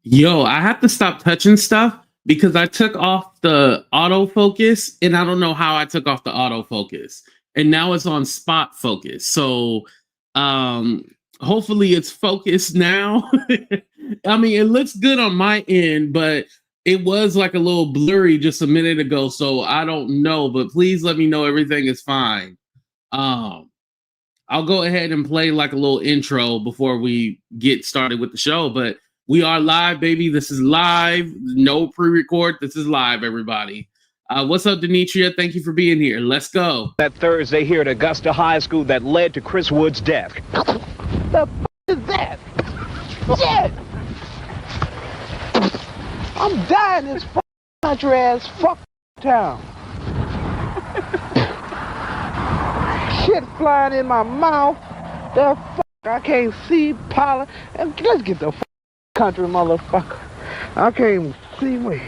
Yo, I have to stop touching stuff because I took off the autofocus and I don't know how I took off the autofocus. And now it's on spot focus. So um hopefully it's focused now. I mean, it looks good on my end, but it was like a little blurry just a minute ago, so I don't know, but please let me know everything is fine. Um I'll go ahead and play like a little intro before we get started with the show. But we are live, baby. This is live. No pre-record. This is live, everybody. What's up, Demetria? Thank you for being here. Let's go. That Thursday here at Augusta High School that led to Chris Wood's death. The f is that? Shit! I'm dying in this country ass fuck town. Shit flying in my mouth. The fuck I can't see pollen. Let's get the country, motherfucker. I can't even see me.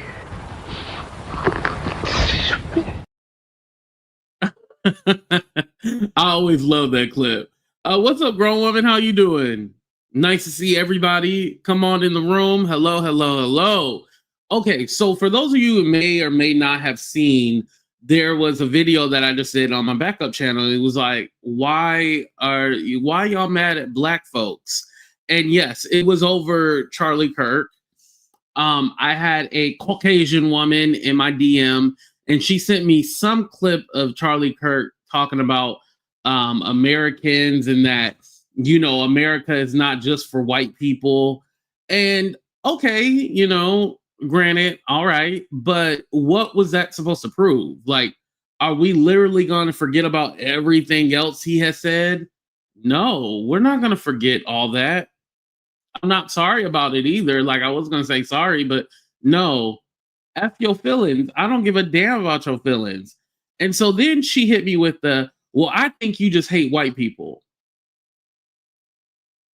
I always love that clip. What's up, grown woman? How you doing? Nice to see everybody. Come on in the room. Hello, hello, hello. Okay, so for those of you who may or may not have seen, there was a video that I just did on my backup channel. It was like, why y'all mad at black folks? And yes, it was over Charlie Kirk. I had a Caucasian woman in my DM, and she sent me some clip of Charlie Kirk talking about Americans and that, you know, America is not just for white people. And okay, you know, granted, all right, but what was that supposed to prove? Like, are we literally going to forget about everything else he has said? No, we're not going to forget all that. I'm not sorry about it either. Like, I was going to say sorry, but no, F your feelings. I don't give a damn about your feelings. And so then she hit me with well, I think you just hate white people.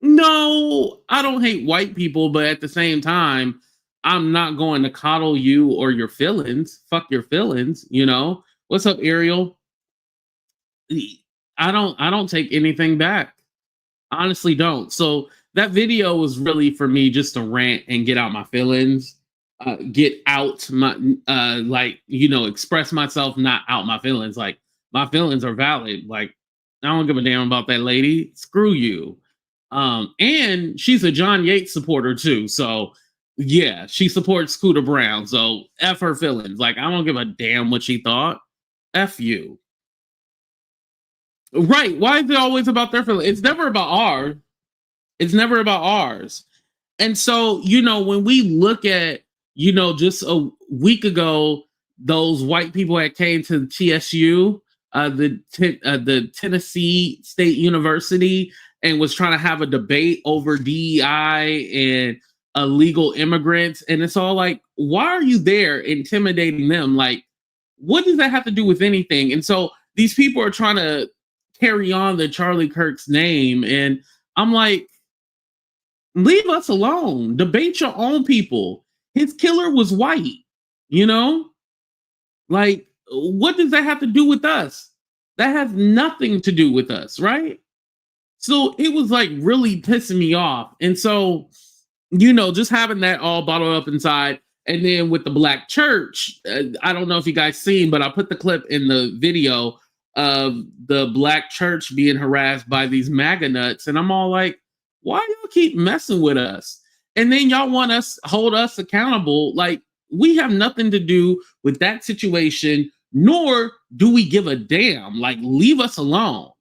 No, I don't hate white people, but at the same time, I'm not going to coddle you or your feelings. Fuck your feelings, you know? What's up, Ariel? I don't take anything back. Honestly don't. So that video was really for me just to rant and get out my feelings. Get out my like, you know, express myself, not out my feelings. Like, my feelings are valid. Like, I don't give a damn about that lady. Screw you. And she's a John Yates supporter too. So yeah, she supports Scooter Brown. So F her feelings. Like, I don't give a damn what she thought. F you. Right. Why is it always about their feelings? It's never about ours. It's never about ours. And so, you know, when we look at, you know, just a week ago, those white that came to TSU, the Tennessee State University, and was trying to have a debate over DEI and illegal immigrants. And it's all like, why are you there intimidating them? Like, what does that have to do with anything? And so these people are trying to carry on the Charlie Kirk's name. And I'm like, leave us alone. Debate your own people. His killer was white, you know? Like, what does that have to do with us? That has nothing to do with us, right? So it was like really pissing me off. And so, you know, just having that all bottled up inside. And then with the black church, I don't know if you guys seen, but I put the clip in the video of the black church being harassed by these MAGA nuts. And I'm all like, why y'all keep messing with us? And then y'all want us, hold us accountable. Like, we have nothing to do with that situation, nor do we give a damn. Like, leave us alone.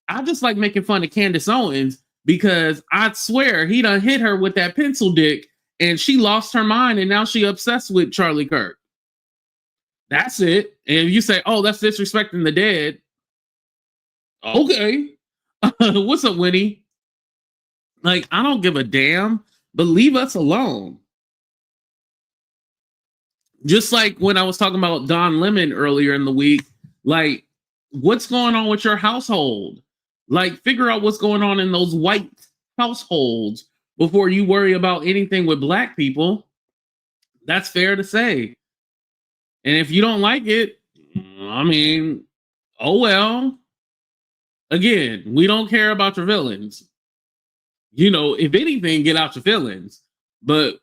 I just like making fun of Candace Owens because I swear he done hit her with that pencil dick and she lost her mind and now she obsessed with Charlie Kirk. That's it. And you say, oh, that's disrespecting the dead. Okay. What's up, Winnie? Like, I don't give a damn, but leave us alone. Just like when I was talking about Don Lemon earlier in the week, like, what's going on with your household? Like, figure out what's going on in those white households before you worry about anything with black people. That's fair to say. And if you don't like it, I mean, oh well. Again, we don't care about your villains. You know, if anything, get out your feelings. but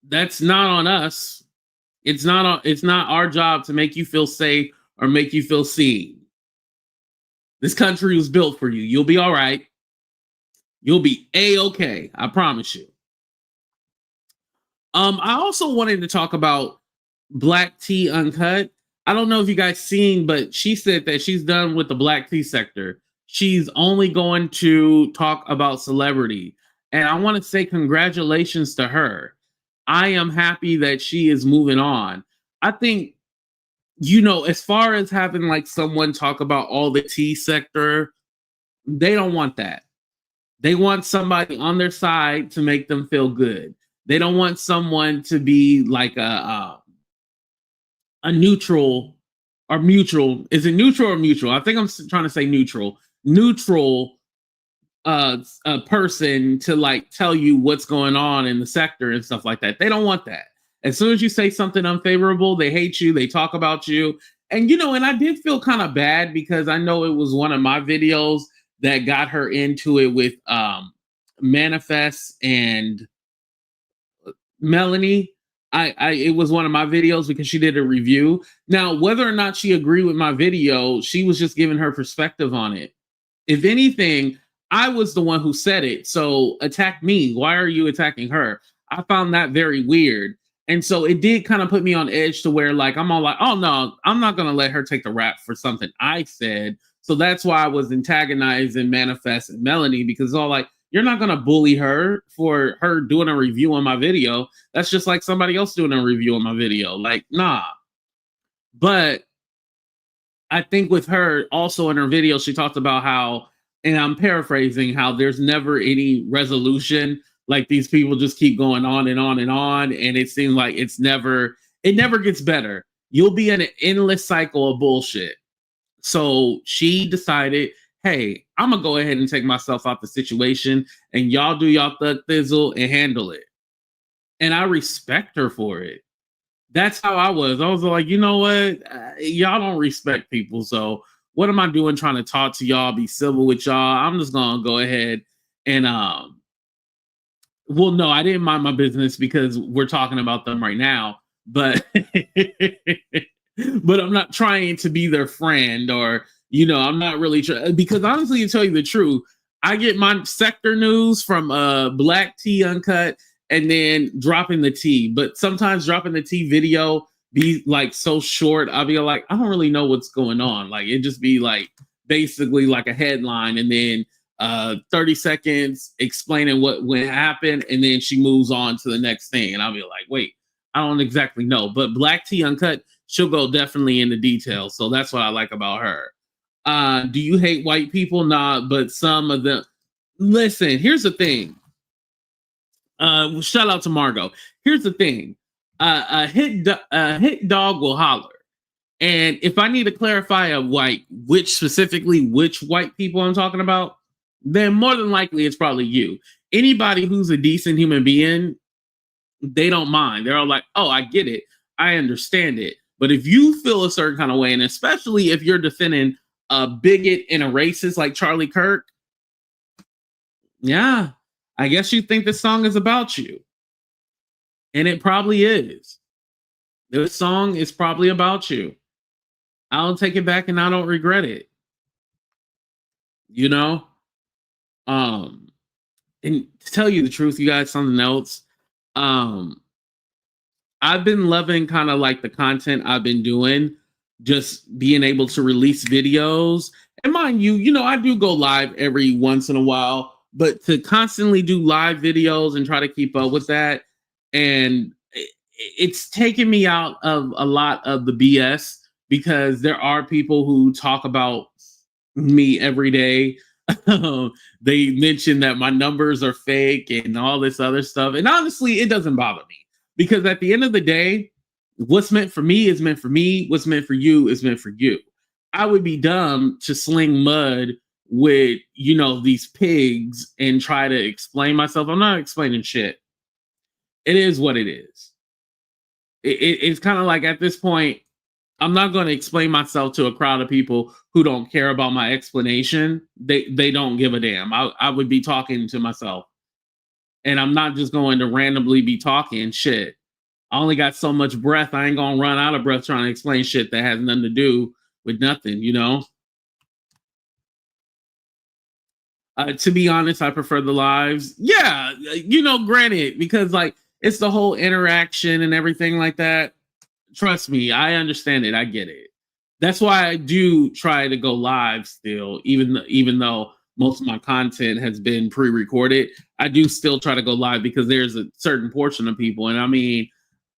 that's not on us. It's not our job to make you feel safe or make you feel seen. This country was built for you. You'll be all right. You'll be A-okay. I promise you. I also wanted to talk about BlackTea Uncut. I don't know if you guys seen, but she said that she's done with the black tea sector. She's only going to talk about celebrity. And I want to say congratulations to her. I am happy that she is moving on. I think, as far as having like someone talk about all the tea sector, they don't want that. They want somebody on their side to make them feel good. They don't want someone to be like a neutral or mutual. Is it neutral or mutual? I think I'm trying to say neutral. Neutral a person to like tell you what's going on in the sector and stuff like that. They don't want that. As soon as you say something unfavorable, they hate you, they talk about you. And and I did feel kind of bad because I know it was one of my videos that got her into it with Manifest and Melanie. It was one of my videos because she did a review. Now, whether or not she agreed with my video, she was just giving her perspective on it. If anything, I was the one who said it. So attack me. Why are you attacking her? I found that very weird. And so it did kind of put me on edge to where like, I'm all like, oh no, I'm not going to let her take the rap for something I said. So that's why I was antagonizing Manifest and Melanie, because it's all like, you're not going to bully her for her doing a review on my video. That's just like somebody else doing a review on my video. Like, nah. But I think with her also in her video, she talked about how, and I'm paraphrasing, how there's never any resolution. Like these people just keep going on and on and on. And it seems like it never gets better. You'll be in an endless cycle of bullshit. So she decided, hey, I'm going to go ahead and take myself out the situation and y'all do y'all thug thizzle and handle it. And I respect her for it. That's how I was. I was like, you know what? Y'all don't respect people. So what am I doing trying to talk to y'all, be civil with y'all? I'm just going to go ahead and, well, no, I didn't mind my business because we're talking about them right now, but, but I'm not trying to be their friend or, I'm not really because honestly, to tell you the truth, I get my sector news from BlackTea Uncut and then dropping the tea. But sometimes dropping the tea video be like so short, I'll be like, I don't really know what's going on. Like it just be like basically like a headline and then 30 seconds explaining what happened, and then she moves on to the next thing. And I'll be like, wait, I don't exactly know. But BlackTea Uncut, she'll go definitely into details. So that's what I like about her. Do you hate white people? Nah, but some of them. Listen, here's the thing. Shout out to Margot. Here's the thing. A hit dog will holler. And if I need to clarify which white people I'm talking about, then more than likely it's probably you. Anybody who's a decent human being, they don't mind. They're all like, oh, I get it. I understand it. But if you feel a certain kind of way, and especially if you're defending a bigot and a racist like Charlie Kirk, yeah, I guess you think this song is about you. And it probably is. This song is probably about you. I'll take it back and I don't regret it. And to tell you the truth, you guys, something else. I've been loving kind of like the content I've been doing, just being able to release videos. And mind you, I do go live every once in a while, but to constantly do live videos and try to keep up with that, and it's taken me out of a lot of the BS, because there are people who talk about me every day. They mention that my numbers are fake and all this other stuff. And honestly, it doesn't bother me, because at the end of the day, what's meant for me is meant for me. What's meant for you is meant for you. I would be dumb to sling mud with, these pigs and try to explain myself. I'm not explaining shit. It is what it is. It's kind of like at this point, I'm not going to explain myself to a crowd of people who don't care about my explanation. They don't give a damn. I would be talking to myself. And I'm not just going to randomly be talking shit. I only got so much breath. I ain't gonna run out of breath trying to explain shit that has nothing to do with nothing, you know? To be honest, I prefer the lives. Yeah, you know, granted, because like it's the whole interaction and everything like that. Trust me, I understand it. I get it. That's why I do try to go live still, even though most of my content has been pre-recorded. I do still try to go live because there's a certain portion of people, and I mean,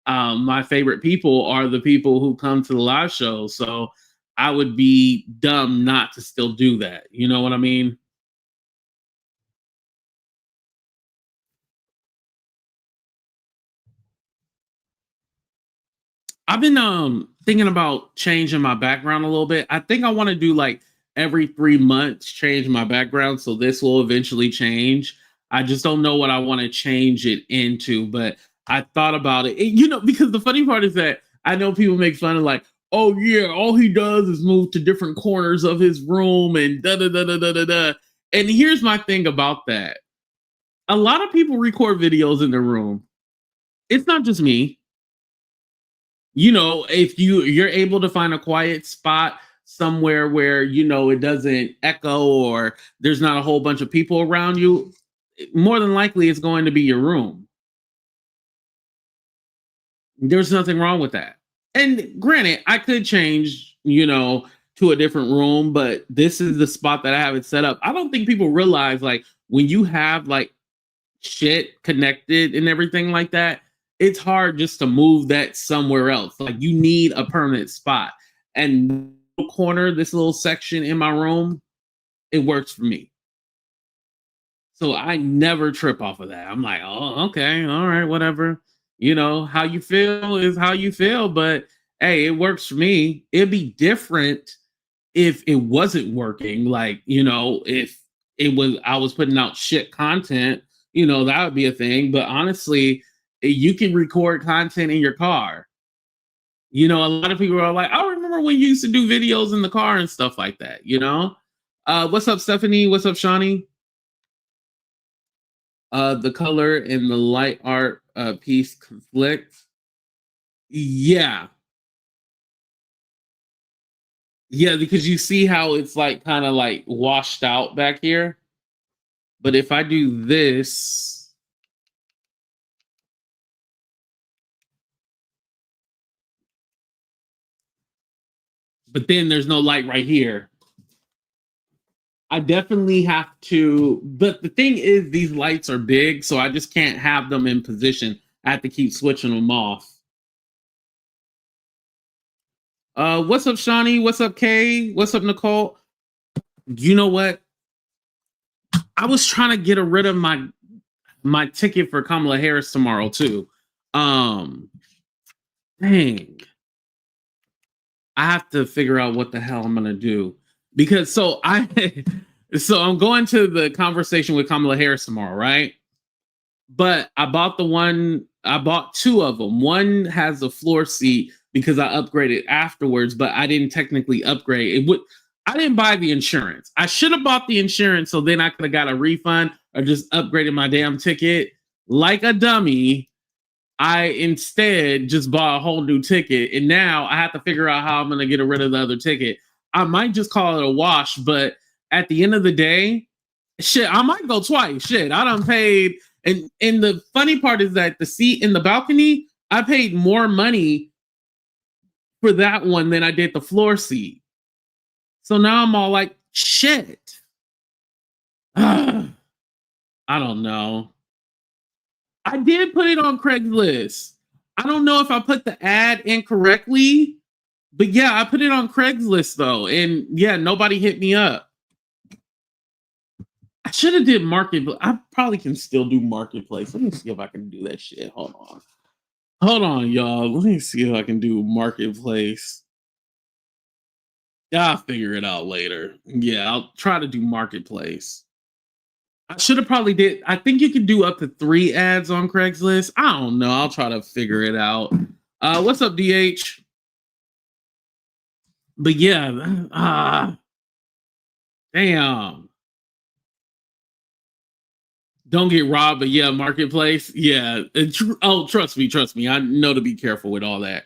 my favorite people are the people who come to the live show. So I would be dumb not to still do that. You know what I mean? I've been thinking about changing my background a little bit. I think I want to do like every 3 months change my background, so this will eventually change. I just don't know what I want to change it into, but I thought about it. You know, because the funny part is that I know people make fun of like, oh yeah, all he does is move to different corners of his room and da da da da da da da. And here's my thing about that: a lot of people record videos in their room. It's not just me. You know, if you're able to find a quiet spot somewhere where you know it doesn't echo or there's not a whole bunch of people around you, more than likely it's going to be your room. There's nothing wrong with that. And granted, I could change, you know, to a different room, but this is the spot that I have it set up. I don't think people realize like when you have like shit connected and everything like that, it's hard just to move that somewhere else. Like you need a permanent spot. And corner, this little section in my room, it works for me. So I never trip off of that. I'm like, oh, okay, all right, whatever. You know, how you feel is how you feel, but hey, it works for me. It'd be different if it wasn't working. Like, you know, if it was I was putting out shit content, you know, that would be a thing. But honestly, you can record content in your car. You know, a lot of people are like, I remember when you used to do videos in the car and stuff like that, you know? What's up, Stephanie? What's up, Shawnee? The color and the light art piece conflict. Yeah. Yeah, because you see how it's like kind of like washed out back here. But if I do this, but then there's no light right here. I definitely have to, but the thing is, these lights are big, so I just can't have them in position. I have to keep switching them off. What's up, Shawnee? What's up, Kay? What's up, Nicole? You know what? I was trying to get rid of my ticket for Kamala Harris tomorrow too. Um, dang, I have to figure out what the hell I'm gonna do because so I'm going to the conversation with Kamala Harris tomorrow, right? But I bought two of them. One has a floor seat because I upgraded afterwards, but I didn't technically upgrade. I didn't buy the insurance. I should have bought the insurance so then I could have got a refund or just upgraded my damn ticket. Like a dummy, I instead just bought a whole new ticket. And now I have to figure out how I'm going to get rid of the other ticket. I might just call it a wash, but at the end of the day, shit, I might go twice. Shit, I done paid. And the funny part is that the seat in the balcony, I paid more money for that one than I did the floor seat. So now I'm all like, shit. I don't know. I did put it on Craigslist. I don't know if I put the ad incorrectly, but yeah, I put it on Craigslist though. And yeah, nobody hit me up. I should have did marketplace. I probably can still do marketplace. Let me see if I can do that shit. Hold on. Hold on, y'all. Let me see if I can do marketplace. Yeah, I'll figure it out later. Yeah, I'll try to do marketplace. I should have probably did. I think you can do up to 3 ads on Craigslist. I don't know. I'll try to figure it out. What's up, DH? But yeah, damn. Don't get robbed, but yeah, marketplace. Yeah. Oh, trust me. I know to be careful with all that.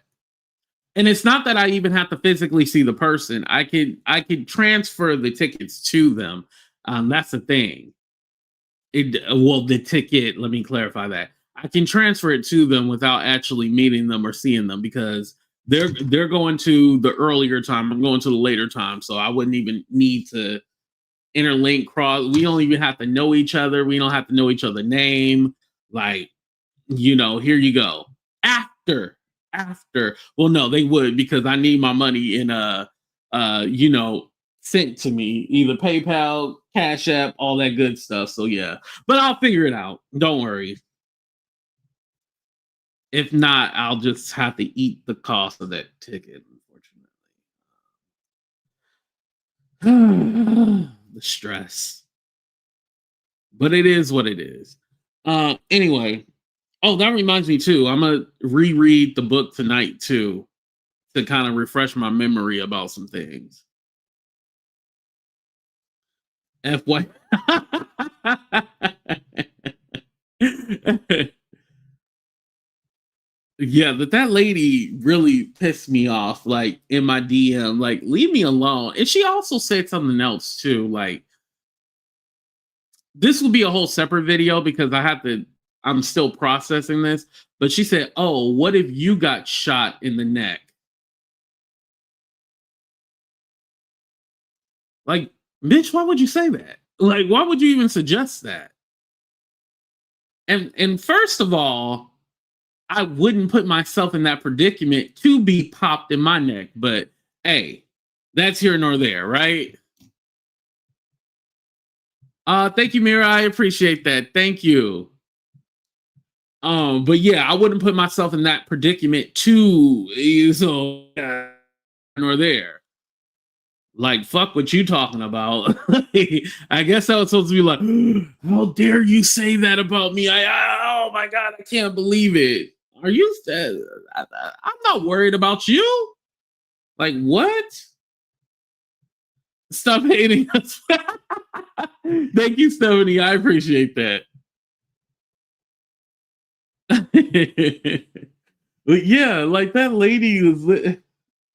And it's not that I even have to physically see the person. I could transfer the tickets to them. That's the thing. Well, the ticket, let me clarify that. I can transfer it to them without actually meeting them or seeing them because they're going to the earlier time. I'm going to the later time. So I wouldn't even need to interlink cross. We don't even have to know each other. We don't have to know each other's name. Like, here you go. After. Well, no, they would because I need my money in sent to me, either PayPal, Cash App, all that good stuff. So yeah. But I'll figure it out. Don't worry. If not, I'll just have to eat the cost of that ticket, unfortunately. The stress. But it is what it is. Anyway, oh, that reminds me too. I'm gonna reread the book tonight too to kind of refresh my memory about some things. FY. Yeah, but that lady really pissed me off, like in my DM, like, leave me alone. And she also said something else too, like, this will be a whole separate video because I'm still processing this. But she said, oh, what if you got shot in the neck? Like, bitch, why would you say that? Like, why would you even suggest that? And first of all, I wouldn't put myself in that predicament to be popped in my neck. But hey, that's here nor there, right? Thank you, Mira. I appreciate that. Thank you. But yeah, I wouldn't put myself in that predicament to so nor there. Like, fuck what you talking about. I guess I was supposed to be like, how dare you say that about me? Oh my God, I can't believe it. Are you? I'm not worried about you. Like, what? Stop hating us. Thank you, Stephanie. I appreciate that. But yeah, like that lady was.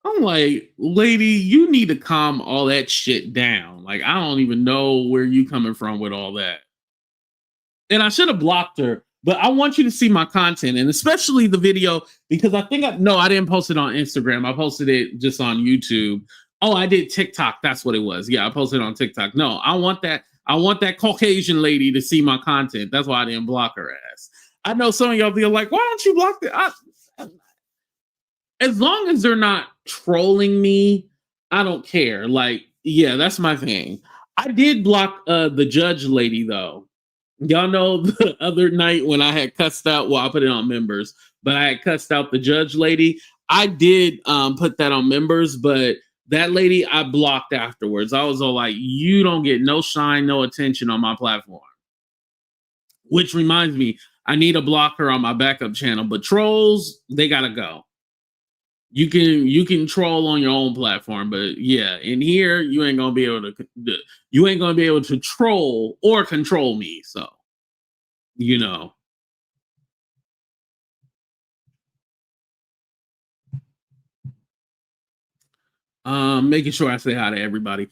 I'm like, lady, you need to calm all that shit down. Like, I don't even know where you coming from with all that. And I should have blocked her, but I want you to see my content, and especially the video, because I didn't post it on Instagram. I posted it just on YouTube. Oh, I did TikTok. That's what it was. Yeah, I posted it on TikTok. No, I want that Caucasian lady to see my content. That's why I didn't block her ass. I know some of y'all be like, why don't you block that? As long as they're not trolling me, I don't care. Like, yeah, that's my thing. I did block the judge lady though. Y'all know the other night when I had cussed out, well, I put it on members, but I had cussed out the judge lady. I did put that on members, but that lady I blocked afterwards. I was all like, you don't get no shine, no attention on my platform. Which reminds me, I need to block her on my backup channel, but trolls, they gotta go. You can troll on your own platform, but yeah, in here you ain't gonna be able to troll or control me. So, making sure I say hi to everybody.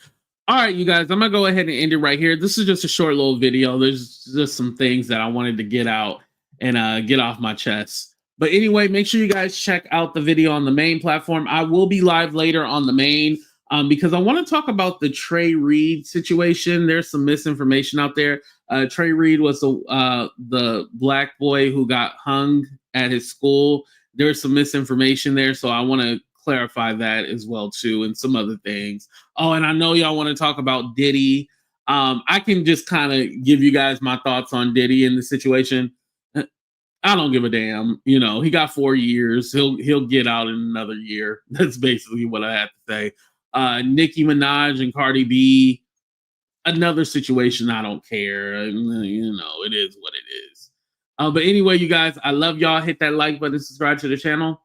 All right, you guys, I'm gonna go ahead and end it right here. This is just a short little video. There's just some things that I wanted to get out and get off my chest. But anyway, make sure you guys check out the video on the main platform. I will be live later on the main because I want to talk about the Trey Reed situation. There's some misinformation out there. Trey Reed was the black boy who got hung at his school. There's some misinformation there, so I want to clarify that as well too, and some other things. Oh, and I know y'all want to talk about Diddy. I can just kind of give you guys my thoughts on Diddy in the situation. I don't give a damn. He got 4 years. He'll get out in another year. That's basically what I have to say. Nicki Minaj and Cardi B, another situation. I don't care. It is what it is. But anyway, you guys, I love y'all. Hit that like button, subscribe to the channel.